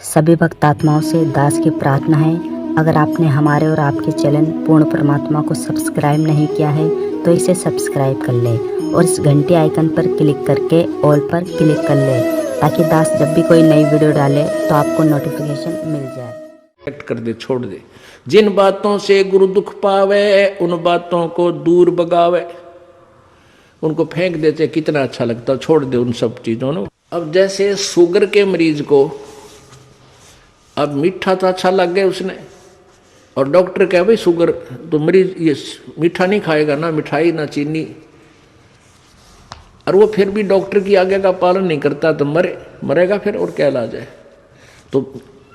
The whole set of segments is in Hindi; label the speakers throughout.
Speaker 1: सभी भक्तात्माओं से दास की प्रार्थना है, अगर आपने हमारे और आपके चैनल पूर्ण परमात्मा को सब्सक्राइब नहीं किया है तो इसे सब्सक्राइब कर लें और इस घंटी आइकन पर क्लिक करके ऑल पर क्लिक कर लें ताकि दास जब भी कोई नई वीडियो डाले तो आपको नोटिफिकेशन मिल जाए।
Speaker 2: कर दे, छोड़ दे। जिन बातों से गुरु दुख पावे उन बातों को दूर भगावे। उनको फेंक देते, कितना अच्छा लगता, छोड़ दे उन सब चीजों ने। अब जैसे शुगर के मरीज को अब मीठा तो अच्छा लग गया उसने, और डॉक्टर कहे भाई शुगर तो मरीज ये मीठा नहीं खाएगा, ना मिठाई ना चीनी, और वो फिर भी डॉक्टर की आज्ञा का पालन नहीं करता तो मरेगा फिर, और क्या इलाज है। तो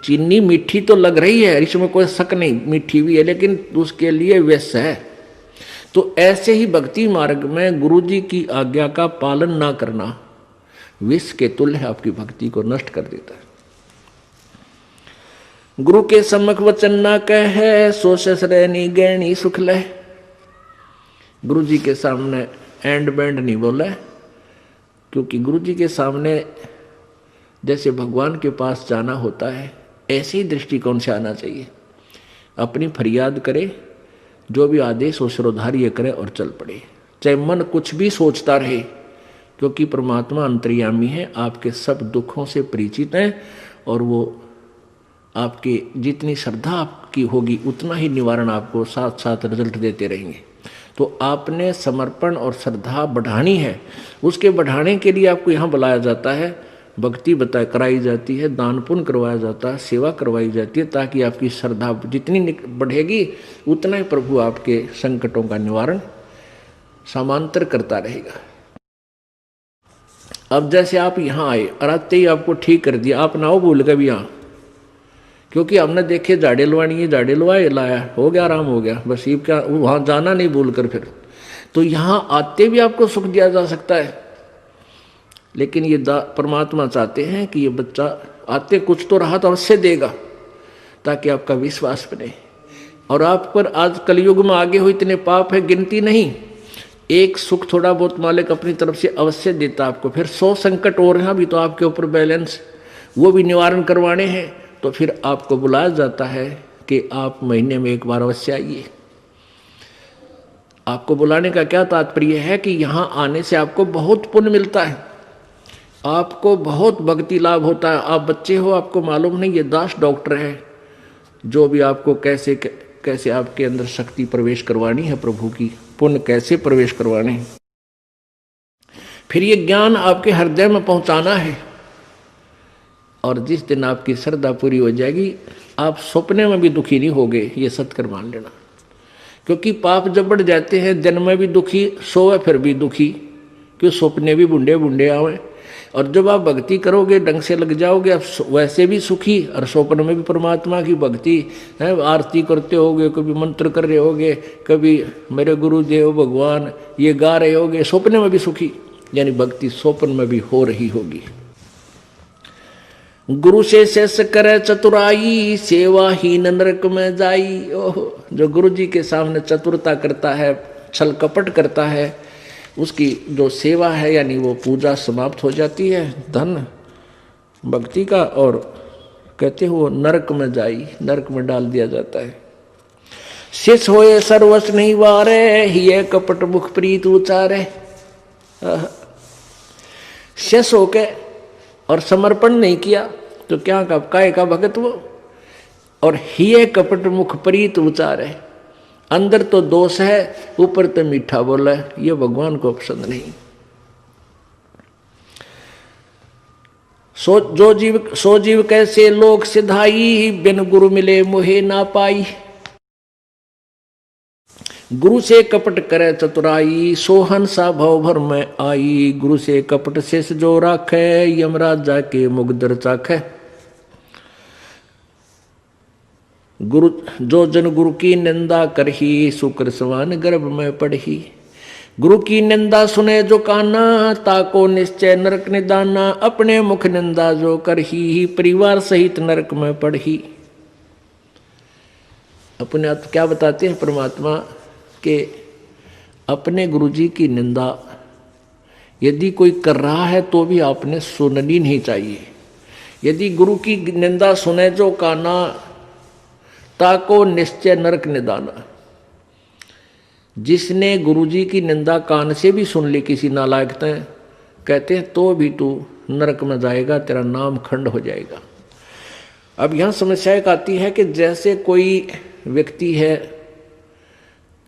Speaker 2: चीनी मीठी तो लग रही है, इसमें कोई शक नहीं, मीठी भी है, लेकिन उसके लिए विष है। तो ऐसे ही भक्ति मार्ग में गुरु जी की आज्ञा का पालन ना करना विष के तुल्य आपकी भक्ति को नष्ट कर देता है। गुरु के सम्मुख वचन ना कहे सो ससरैनी गैनी सुख ले। गुरु जी के सामने एंड बैंड नहीं बोला, क्योंकि गुरु जी के सामने जैसे भगवान के पास जाना होता है ऐसे ही दृष्टिकोण से आना चाहिए। अपनी फरियाद करे, जो भी आदेश हो श्रोधार्य करे और चल पड़े, चाहे मन कुछ भी सोचता रहे, क्योंकि परमात्मा अंतर्यामी है, आपके सब दुखों से परिचित है, और वो आपके जितनी श्रद्धा आपकी होगी उतना ही निवारण आपको साथ साथ रिजल्ट देते रहेंगे। तो आपने समर्पण और श्रद्धा बढ़ानी है, उसके बढ़ाने के लिए आपको यहाँ बुलाया जाता है, भक्ति कराई जाती है, दान पुण्य करवाया जाता है, सेवा करवाई जाती है, ताकि आपकी श्रद्धा जितनी बढ़ेगी उतना ही प्रभु आपके संकटों का निवारण समांतर करता रहेगा। अब जैसे आप यहाँ आए और आते ही आपको ठीक कर दिया, आप ना हो भूल गए भी यहाँ, क्योंकि हमने देखे झाड़े लवानी है, झाड़े लवाए लाया, हो गया, आराम हो गया, बस ये क्या वहाँ जाना नहीं भूल कर फिर। तो यहाँ आते भी आपको सुख दिया जा सकता है, लेकिन ये परमात्मा चाहते हैं कि ये बच्चा आते कुछ तो राहत अवश्य देगा, ताकि आपका विश्वास बने। और आप पर आज कलयुग में आगे हो इतने पाप है, गिनती नहीं। एक सुख थोड़ा बहुत मालिक अपनी तरफ से अवश्य देता आपको, फिर 100 संकट और हैं अभी तो आपके ऊपर बैलेंस, वो भी निवारण करवाने हैं। तो फिर आपको बुलाया जाता है कि आप महीने में एक बार अवश्य आइए। आपको बुलाने का क्या तात्पर्य है कि यहाँ आने से आपको बहुत पुण्य मिलता है, आपको बहुत भक्ति लाभ होता है। आप बच्चे हो, आपको मालूम नहीं, ये दास डॉक्टर है जो भी आपको कैसे कैसे आपके अंदर शक्ति प्रवेश करवानी है, प्रभु की पुण्य कैसे प्रवेश करवाने हैं, फिर ये ज्ञान आपके हृदय में पहुंचाना है। और जिस दिन आपकी श्रद्धा पूरी हो जाएगी, आप सपने में भी दुखी नहीं होगे, ये सत्कर मान लेना। क्योंकि पाप जब बढ़ जाते हैं, दिन में भी दुखी, सोए फिर भी दुखी, क्यों सपने भी बुंडे बुंडे आवे। और जब आप भक्ति करोगे, ढंग से लग जाओगे, आप वैसे भी सुखी, और स्वप्न में भी परमात्मा की भक्ति है, आरती करते होगे, कभी मंत्र कर रहे होगे, कभी मेरे गुरुदेव भगवान ये गा रहे होगे, स्वप्न में भी सुखी, यानी भक्ति स्वप्न में भी हो रही होगी। गुरु से शेष करे चतुराई सेवाहीन नरक में जाई। ओहो, जो गुरु जी के सामने चतुरता करता है, छल कपट करता है, उसकी जो सेवा है यानी वो पूजा समाप्त हो जाती है, धन भक्ति का, और कहते हो नरक में जाई, नरक में डाल दिया जाता है। शेष होए सर्वस्व नहीं वारे, हिये कपट मुख प्रीत उचारे। शेष होके और समर्पण नहीं किया तो क्या काय का भगत वो, और हिये कपट मुख प्रीत उचारे, अंदर तो दोष है, ऊपर तो मीठा बोला है, ये भगवान को पसंद नहीं। सो जीव कैसे लोक सिधाई, बिन गुरु मिले मोहे ना पाई। गुरु से कपट करे चतुराई, सोहन सा भव भर में आई। गुरु से कपट शेष जो राखे, यमराज जाके मुगदर चाखे। गुरु जो जन गुरु की निंदा करही, शुक्र सवान गर्भ में पढ़ही। गुरु की निंदा सुने जो काना, ताको निश्चय नरक निदाना। अपने मुख निंदा जो करही, परिवार सहित नरक में पढ़ही। अपने आप क्या बताते हैं परमात्मा के, अपने गुरु जी की निंदा यदि कोई कर रहा है तो भी आपने सुननी नहीं चाहिए, यदि गुरु की निंदा सुने जो काना, ताको निश्चय नरक निदाना। जिसने गुरुजी की निंदा कान से भी सुन ली किसी नालायक ने, कहते हैं तो भी तू नरक में जाएगा, तेरा नाम खंड हो जाएगा। अब यहाँ समस्या एक आती है कि जैसे कोई व्यक्ति है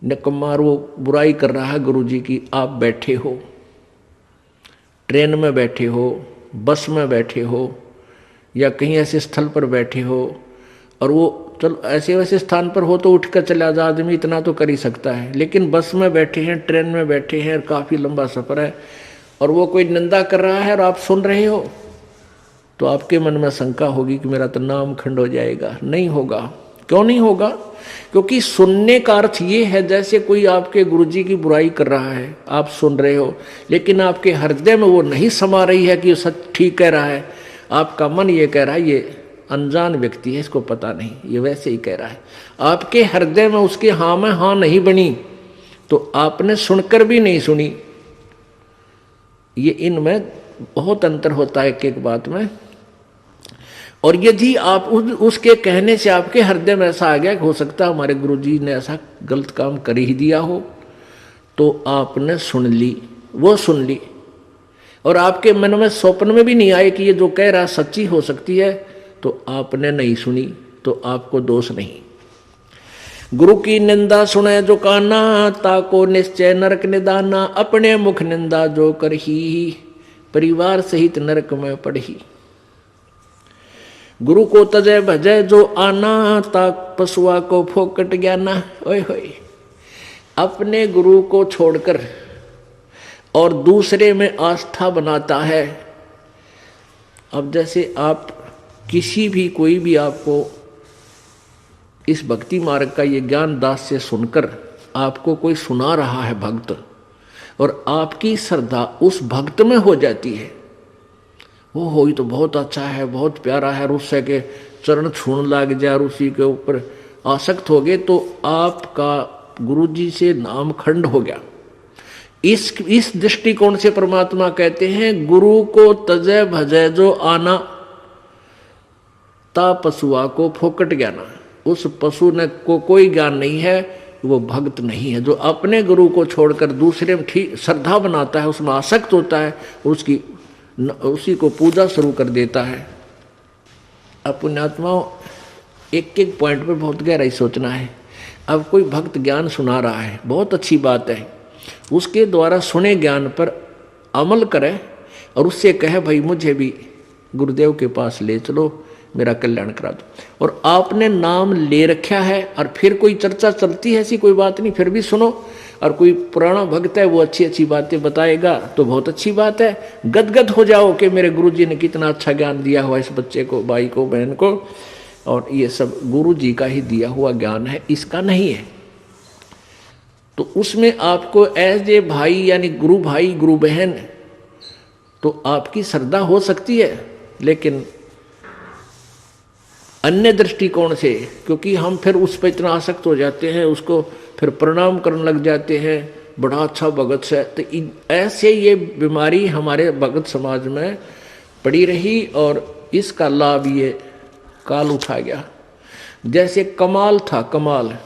Speaker 2: निकम्मा, वो बुराई कर रहा है गुरुजी की, आप बैठे हो, ट्रेन में बैठे हो, बस में बैठे हो, या कहीं ऐसे स्थल पर बैठे हो, और वो चलो ऐसे वैसे स्थान पर हो तो उठ कर चला जा, आदमी इतना तो कर ही सकता है। लेकिन बस में बैठे हैं, ट्रेन में बैठे हैं, काफ़ी लंबा सफ़र है, और वो कोई निंदा कर रहा है और आप सुन रहे हो, तो आपके मन में शंका होगी कि मेरा तो नाम खंड हो जाएगा। नहीं होगा। क्यों नहीं होगा? क्योंकि सुनने का अर्थ ये है जैसे कोई आपके गुरुजी की बुराई कर रहा है, आप सुन रहे हो, लेकिन आपके हृदय में वो नहीं समा रही है कि वो सच ठीक कह रहा है। आपका मन ये कह रहा है ये अनजान व्यक्ति है, इसको पता नहीं, ये वैसे ही कह रहा है। आपके हृदय में उसके हाँ में हाँ नहीं बनी, तो आपने सुनकर भी नहीं सुनी। ये इनमें बहुत अंतर होता है एक एक बात में। और यदि आप उसके कहने से आपके हृदय में ऐसा आ गया कि हो सकता है हमारे गुरुजी ने ऐसा गलत काम कर ही दिया हो, तो आपने सुन ली, वो सुन ली, और आपके मन में स्वप्न में भी नहीं आए कि ये जो कह रहा सच्ची हो सकती है, तो आपने नहीं सुनी, तो आपको दोष नहीं। गुरु की निंदा सुने जो काना, ताको निश्चय नरक निदाना। अपने मुख निंदा जो करही, परिवार सहित नरक में पड़ही। गुरु को तजय भजय जो आना, ताक पशुआ को फोकट ज्ञाना। ओए होए, अपने गुरु को छोड़कर और दूसरे में आस्था बनाता है। अब जैसे आप किसी भी कोई भी आपको इस भक्ति मार्ग का ये ज्ञान दास से सुनकर आपको कोई सुना रहा है भक्त, और आपकी श्रद्धा उस भक्त में हो जाती है, वो हो तो बहुत अच्छा है, बहुत प्यारा है, और उससे के चरण छूने लग जाए और उसी के ऊपर आसक्त हो गए, तो आपका गुरुजी से नाम खंड हो गया। इस दृष्टिकोण से परमात्मा कहते हैं गुरु को तजय भजय जो आना, ता पशुआ को फोकट ज्ञाना। उस पशु ने को कोई ज्ञान नहीं है, वो भक्त नहीं है। जो अपने गुरु को छोड़कर दूसरे में ठीक श्रद्धा बनाता है, उसमें आसक्त होता है, उसी को पूजा शुरू कर देता है। अब पुण्यात्माओं, एक एक पॉइंट पर बहुत गहराई सोचना है। अब कोई भक्त ज्ञान सुना रहा है, बहुत अच्छी बात है, उसके द्वारा सुने ज्ञान पर अमल करे और उससे कहे भाई मुझे भी गुरुदेव के पास ले चलो, मेरा कल्याण करा दो। और आपने नाम ले रखा है और फिर कोई चर्चा चलती है, ऐसी कोई बात नहीं, फिर भी सुनो। और कोई पुराना भक्त है, वो अच्छी अच्छी बातें बताएगा तो बहुत अच्छी बात है, गदगद हो जाओ कि मेरे गुरुजी ने कितना अच्छा ज्ञान दिया हुआ इस बच्चे को, भाई को, बहन को, और ये सब गुरुजी का ही दिया हुआ ज्ञान है, इसका नहीं है। तो उसमें आपको एज ए भाई यानी गुरु भाई गुरु बहन, तो आपकी श्रद्धा हो सकती है, लेकिन अन्य दृष्टिकोण से, क्योंकि हम फिर उस पर इतना आसक्त हो जाते हैं, उसको फिर प्रणाम करने लग जाते हैं, बड़ा अच्छा भगत से। तो ऐसे ये बीमारी हमारे भगत समाज में पड़ी रही और इसका लाभ ये काल उठा गया। जैसे कमाल था, कमाल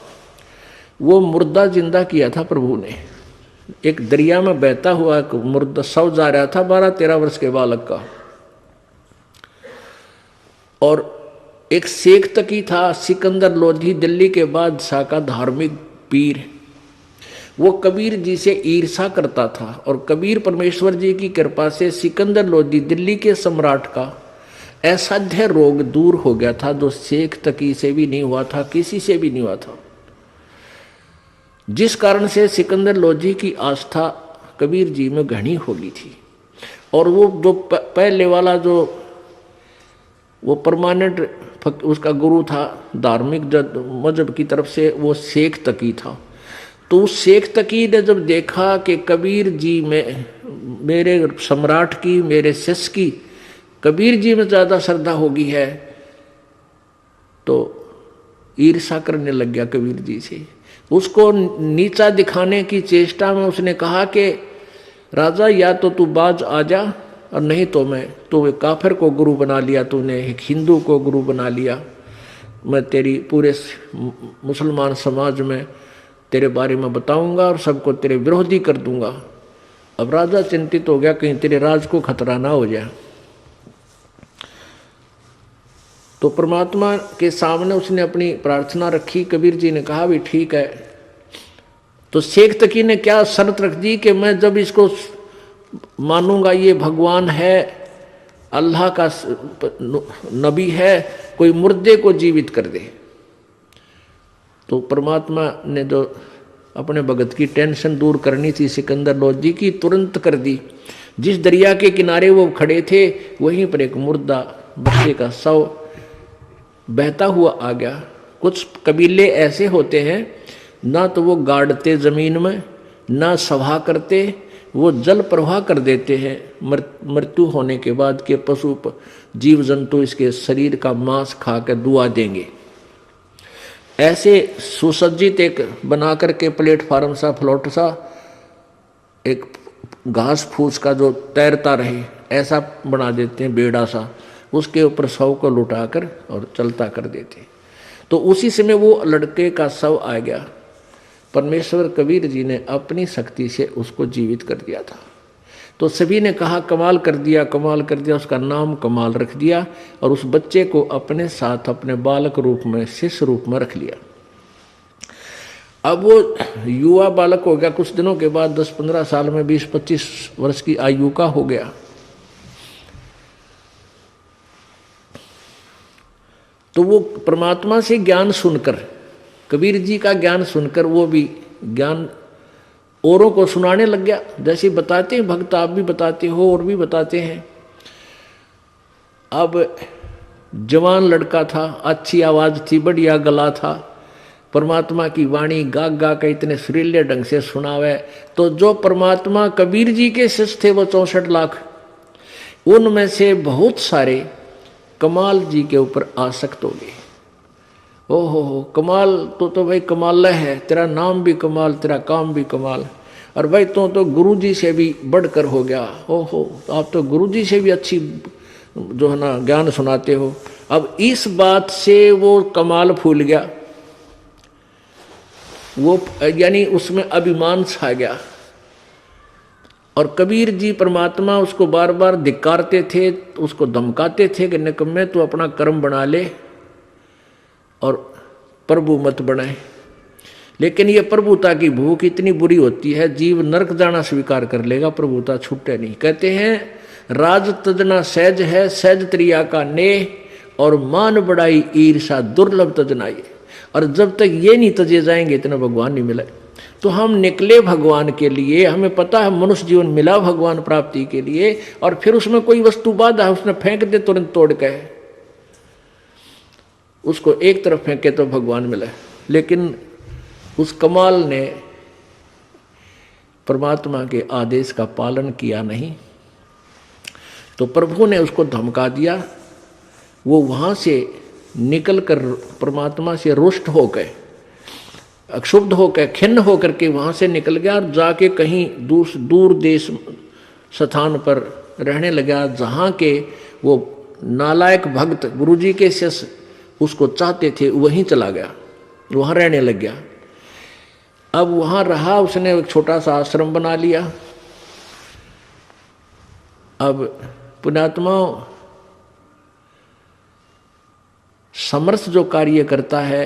Speaker 2: वो मुर्दा जिंदा किया था प्रभु ने। एक दरिया में बहता हुआ एक मुर्दा शव जा रहा था 12-13 वर्ष के बालक का, और एक शेख तकी था सिकंदर लोधी, दिल्ली के बादशाह का धार्मिक पीर। वो कबीर जी से ईर्षा करता था, और कबीर परमेश्वर जी की कृपा से सिकंदर लोधी दिल्ली के सम्राट का असाध्य रोग दूर हो गया था, जो शेख तकी से भी नहीं हुआ था, किसी से भी नहीं हुआ था। जिस कारण से सिकंदर लोधी की आस्था कबीर जी में घनी हो गई थी। और वो जो पहले वाला जो वो परमानेंट उसका गुरु था धार्मिक मजहब की तरफ से, वो शेख तकी था। तो उस शेख तकी ने जब देखा कि कबीर जी में, मेरे सम्राट की, मेरे शिष्य की कबीर जी में ज़्यादा श्रद्धा होगी है, तो ईर्षा करने लग गया कबीर जी से। उसको नीचा दिखाने की चेष्टा में उसने कहा कि राजा या तो तू बाज आ जा और नहीं तो एक काफिर को गुरु बना लिया, तूने एक हिंदू को गुरु बना लिया, मैं तेरी पूरे मुसलमान समाज में तेरे बारे में बताऊंगा और सबको तेरे विरोधी कर दूंगा। अब राजा चिंतित हो गया कहीं तेरे राज को खतरा ना हो जाए। तो परमात्मा के सामने उसने अपनी प्रार्थना रखी। कबीर जी ने कहा भी ठीक है। तो शेख तकी ने क्या शर्त रख दी कि मैं जब इसको मानूंगा ये भगवान है, अल्लाह का नबी है, कोई मुर्दे को जीवित कर दे। तो परमात्मा ने जो अपने भगत की टेंशन दूर करनी थी सिकंदर लोधी की, तुरंत कर दी। जिस दरिया के किनारे वो खड़े थे वहीं पर एक मुर्दा बच्चे का शव बहता हुआ आ गया। कुछ कबीले ऐसे होते हैं, ना तो वो गाड़ते जमीन में, ना सभा करते, वो जल प्रवाह कर देते हैं। मृत्यु होने के बाद के पशु जीव जंतु इसके शरीर का मांस खा कर दुआ देंगे। ऐसे सुसज्जित एक बना करके प्लेटफार्म सा, फ्लोट सा, एक घास फूस का जो तैरता रहे ऐसा बना देते हैं, बेड़ा सा, उसके ऊपर शव को लुटाकर और चलता कर देते। तो उसी समय वो लड़के का शव आ गया। परमेश्वर कबीर जी ने अपनी शक्ति से उसको जीवित कर दिया था। तो सभी ने कहा कमाल कर दिया, कमाल कर दिया। उसका नाम कमाल रख दिया और उस बच्चे को अपने साथ अपने बालक रूप में, शिष्य रूप में रख लिया। अब वो युवा बालक हो गया। कुछ दिनों के बाद 10-15 साल में 20-25 वर्ष की आयु का हो गया। तो वो परमात्मा से ज्ञान सुनकर, कबीर जी का ज्ञान सुनकर वो भी ज्ञान औरों को सुनाने लग गया। जैसे बताते हैं भक्त, आप भी बताते हो और भी बताते हैं। अब जवान लड़का था, अच्छी आवाज थी, बढ़िया गला था, परमात्मा की वाणी गा गा के इतने सुरीले ढंग से सुनावे। तो जो परमात्मा कबीर जी के शिष्य थे वो 64 लाख, उनमें से बहुत सारे कमाल जी के ऊपर आसक्त हो गए। ओहो कमाल तो भाई कमाल है, तेरा नाम भी कमाल, तेरा काम भी कमाल, और भाई तो गुरु जी से भी बढ़कर हो गया। ओहो आप तो गुरु जी से भी अच्छी जो है ना ज्ञान सुनाते हो। अब इस बात से वो कमाल फूल गया, वो यानी उसमें अभिमान छा गया। और कबीर जी परमात्मा उसको बार बार धिक्कारते थे, उसको धमकाते थे कि निकम्मे तू अपना कर्म बना ले और प्रभु मत बनाए। लेकिन ये प्रभुता की भूख इतनी बुरी होती है, जीव नरक जाना स्वीकार कर लेगा, प्रभुता छूटे नहीं। कहते हैं राज तजना सहज है, सहज त्रिया का नेह, और मान बढ़ाई ईर्षा दुर्लभ तजनाई। और जब तक ये नहीं तजे जाएंगे इतना भगवान नहीं मिले। तो हम निकले भगवान के लिए, हमें पता है मनुष्य जीवन मिला भगवान प्राप्ति के लिए, और फिर उसमें कोई वस्तु बाधा उसने फेंक दे तुरंत तोड़ के, उसको एक तरफ फेंके तो भगवान मिला। लेकिन उस कमाल ने परमात्मा के आदेश का पालन किया नहीं, तो प्रभु ने उसको धमका दिया। वो वहां से निकलकर परमात्मा से रुष्ट होकर, अक्षुब्ध होकर, खिन्न होकर के वहां से निकल गया और जाके कहीं दूर देश स्थान पर रहने लगा, जहां के वो नालायक भक्त गुरुजी के शिष्य उसको चाहते थे, वहीं चला गया, वहां रहने लग गया। अब वहां रहा, उसने एक छोटा सा आश्रम बना लिया। अब पुण्यात्मा समर्थ जो कार्य करता है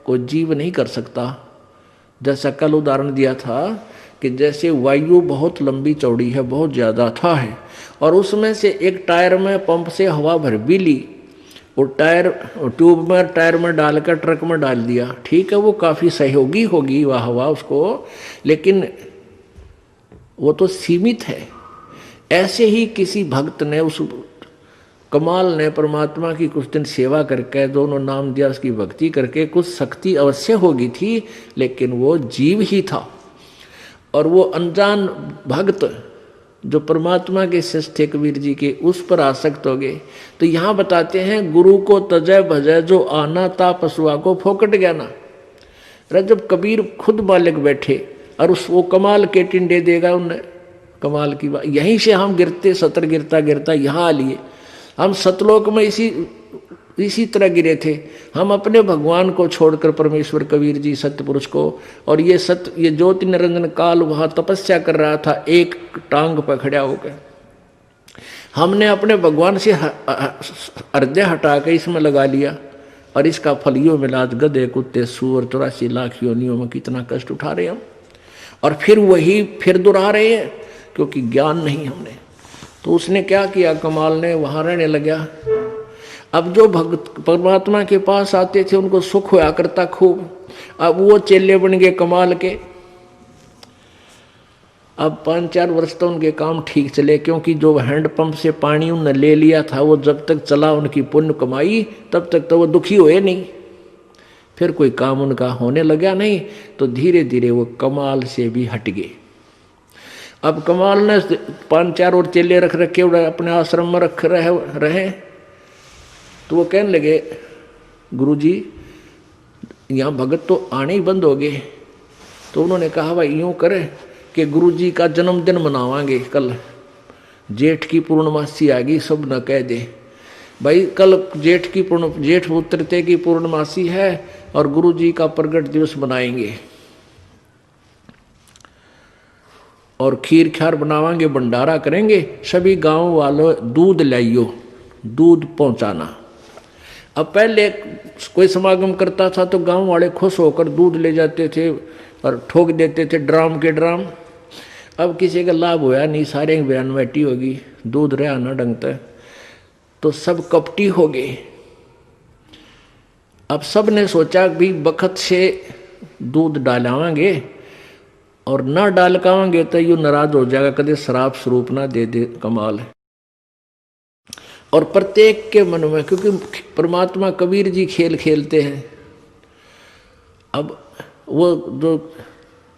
Speaker 2: कोई जीव नहीं कर सकता। जैसा कल उदाहरण दिया था कि जैसे वायु बहुत लंबी चौड़ी है, बहुत ज़्यादा था है, और उसमें से एक टायर में पंप से हवा भर भी ली, वो टायर ट्यूब में टायर में डालकर ट्रक में डाल दिया, ठीक है वो काफ़ी सहयोगी होगी वह हवा उसको, लेकिन वो तो सीमित है। ऐसे ही किसी भक्त ने, उस कमाल ने परमात्मा की कुछ दिन सेवा करके, दोनों नाम दिया, उसकी भक्ति करके कुछ शक्ति अवश्य होगी थी, लेकिन वो जीव ही था। और वो अनजान भक्त जो परमात्मा के शिष्य थे कबीर जी के, उस पर आसक्त हो गए। तो यहाँ बताते हैं गुरु को तजय भजय जो आना ता पशुआ को फोकट गया ना। जब कबीर खुद बालक बैठे और उस वो कमाल के टिंडे देगा उन्हें, कमाल की बात। यहीं से हम गिरते, सतर गिरता गिरता यहाँ आ लिए। हम सतलोक में इसी तरह गिरे थे। हम अपने भगवान को छोड़कर, परमेश्वर कबीर जी सत्य पुरुष को, और ये ज्योति निरंजन काल वहाँ तपस्या कर रहा था एक टांग पर खड़ा होकर। हमने अपने भगवान से हृदय हटा के इसमें लगा लिया, और इसका फल यो मिला। आज गधे, कुत्ते, सूअर, 84 लाख योनियों में कितना कष्ट उठा रहे हम, और फिर दोहरा रहे हैं, क्योंकि ज्ञान नहीं हमने। तो उसने क्या किया, कमाल ने वहां रहने लगा। अब जो भक्त परमात्मा के पास आते थे उनको सुख होया करता खूब। अब वो चेले बन गए कमाल के। अब 5-4 वर्ष तो उनके काम ठीक चले, क्योंकि जो हैंडपंप से पानी उन्होंने ले लिया था वो जब तक चला, उनकी पुण्य कमाई, तब तक तो वो दुखी हुए नहीं। फिर कोई काम उनका होने लगा नहीं, तो धीरे धीरे वो कमाल से भी हट गए। अब कमाल ने 5-4 और चेले रख रखे, अपने आश्रम में रख रहे। तो वो कहने लगे, गुरुजी यहाँ भगत तो आने ही बंद हो गए। तो उन्होंने कहा, भाई यूँ करें कि गुरुजी का जन्मदिन मनावांगे कल, जेठ की पूर्णमासी आ गई, सब न कह दे भाई, कल जेठ उतरते की पूर्णमासी है और गुरुजी का प्रगट दिवस मनाएंगे, और खीर खार बनावांगे, भंडारा करेंगे, सभी गांव वालों दूध लाइयो, दूध पहुंचाना। अब पहले कोई समागम करता था तो गांव वाले खुश होकर दूध ले जाते थे और ठोक देते थे ड्राम के ड्राम। अब किसी का लाभ होया नहीं, सारे की बयान बैठी होगी, दूध रहा ना ढंगता, तो सब कपटी हो गए। अब सब ने सोचा भी बखत से दूध डालावांगे, और ना डालकावांगे तो यू नाराज हो जाएगा, कदे शराब स्वरूप ना दे दे। कमाल है। और प्रत्येक के मन में, क्योंकि परमात्मा कबीर जी खेल खेलते हैं। अब वो जो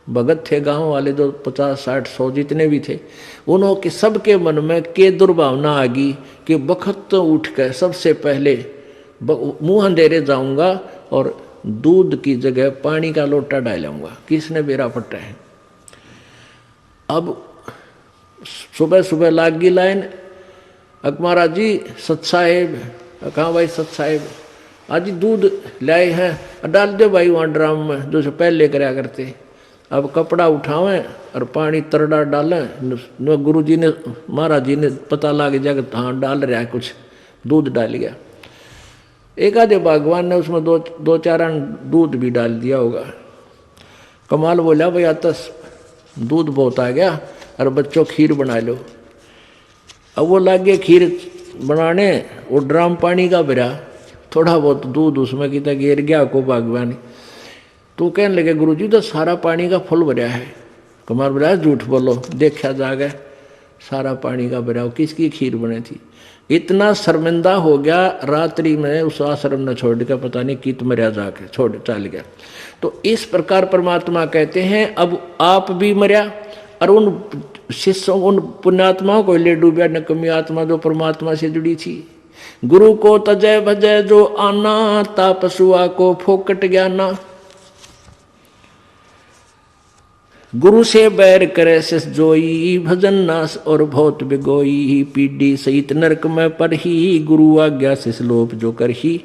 Speaker 2: भगत थे गांव वाले, जो 50, 60, 100 जितने भी थे, उन्होंने सबके मन में के दुर्भावना आ गई कि बखत तो उठ कर सबसे पहले मुंह अंधेरे जाऊंगा और दूध की जगह पानी का लोटा डालूंगा। किसने बेरा पट्टा है। अब सुबह सुबह लाग गई लाइन, महाराज जी सत साहेब, कहाँ भाई सत साहेब, आज दूध लाए हैं, डाल दो भाई वहाँ ड्राम में, जो पहले कराया करते। अब कपड़ा उठावें और पानी तरड़ा डालें। गुरु जी ने, महाराज जी ने पता लग जाएगा, हाँ डाल रहा है कुछ, दूध डाल गया। एक आधे भगवान ने उसमें दो चार दूध भी डाल दिया होगा। कमाल बोला, भाई आता दूध बहुत आ गया, और बच्चों खीर बना लो। अब वो लग गए खीर बनाने, वो ड्राम पानी का भरा, थोड़ा बहुत दूध उसमें कितना गिर गया को भगवान। तो कहने लगे, गुरुजी तो सारा पानी का फुल भरा है। कमाल बोला, झूठ बोलो, देखा जाएगा सारा पानी का भरा, किसकी खीर बनी थी। इतना शर्मिंदा हो गया, रात्रि में उस आश्रम ने छोड़ के पता नहीं कित मरिया जाके छोड़ चल गया। तो इस प्रकार परमात्मा कहते हैं, अब आप भी मरिया और उन शिष्यों, उन पुण्यात्माओं को ले डूबा, नकमी आत्मा जो परमात्मा से जुड़ी थी। गुरु को तजय भजय जो आना, तापसुआ को फोकट ज्ञाना। गुरु से बैर करे शिष जोई, भजन नास और बहुत बिगोई। पीढ़ी सहित नरक में पढ़ी, गुरु आज्ञा शिष लोप जो करही।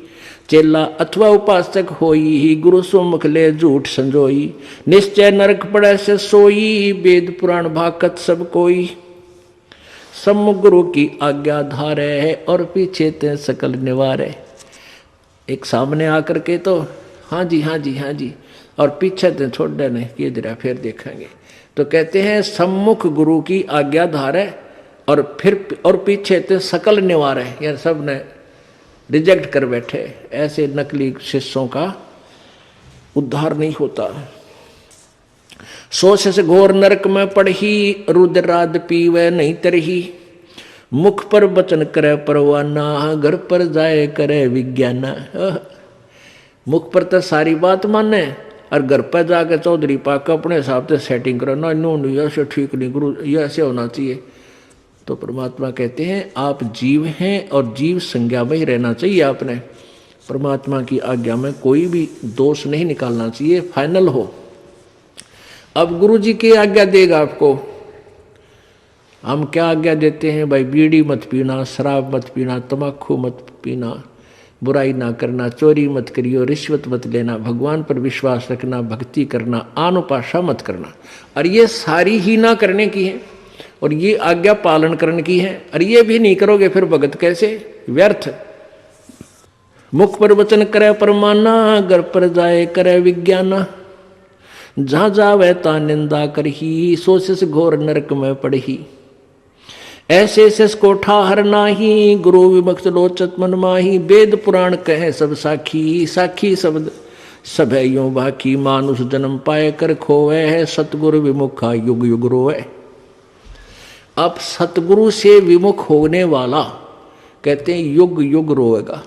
Speaker 2: चेला अथवा उपासक होई, गुरु सुमुख ले झूठ संजोई। निश्चय नरक पड़े से सोई, वेद पुराण भाकत सब कोई। सम्मुख गुरु की आज्ञा धारे, और पीछे ते सकल निवारे। एक सामने आकर के तो हाँ जी हाँ जी हाँ जी, और पीछे ते छोड़ देने कि जरा फिर देखेंगे। तो कहते हैं सम्मुख गुरु की आज्ञा धारे, और पीछे ते सकल निवारे। यार सब ने रिजेक्ट कर बैठे। ऐसे नकली शिष्यों का उद्धार नहीं होता। सोच से घोर नरक में पड़ही, रुद्राद पीवे नहीं तरही। मुख पर वचन करे परवाना, घर पर जाए करे विज्ञाना। मुख पर तो सारी बात माने, और घर पर जाकर चौधरी पाक अपने हिसाब से सेटिंग करो ना, नहीं ऐसे ठीक नहीं, गुरु ये ऐसे होना चाहिए। तो परमात्मा कहते हैं आप जीव हैं, और जीव संज्ञा में ही रहना चाहिए आपने। परमात्मा की आज्ञा में कोई भी दोष नहीं निकालना चाहिए, फाइनल हो। अब गुरु जी की आज्ञा देगा आपको, हम क्या आज्ञा देते हैं भाई? बीड़ी मत पीना, शराब मत पीना, तम्बाकू मत पीना, बुराई ना करना, चोरी मत करियो, रिश्वत मत लेना, भगवान पर विश्वास रखना, भक्ति करना, आनुपाशा मत करना। और ये सारी ही ना करने की है और ये आज्ञा पालन करने की है। और ये भी नहीं करोगे फिर भगत कैसे? व्यर्थ। मुख पर वचन करे परमाना, घर पर जाए करे विज्ञाना। जहाँ जावे ता निंदा करही, सोच से घोर नरक में पड़ही। ऐसे शेष को ठाहर नाही, गुरु विमुक्त लोचत मन माही। वेद पुराण कहे सब साखी, साखी शब्द सब है यूं बाकी। मानुष जन्म पाए कर खोवे है, सतगुरु विमुखा युग युग रोवे। अब सतगुरु से विमुख होने वाला कहते हैं युग युग रोएगा।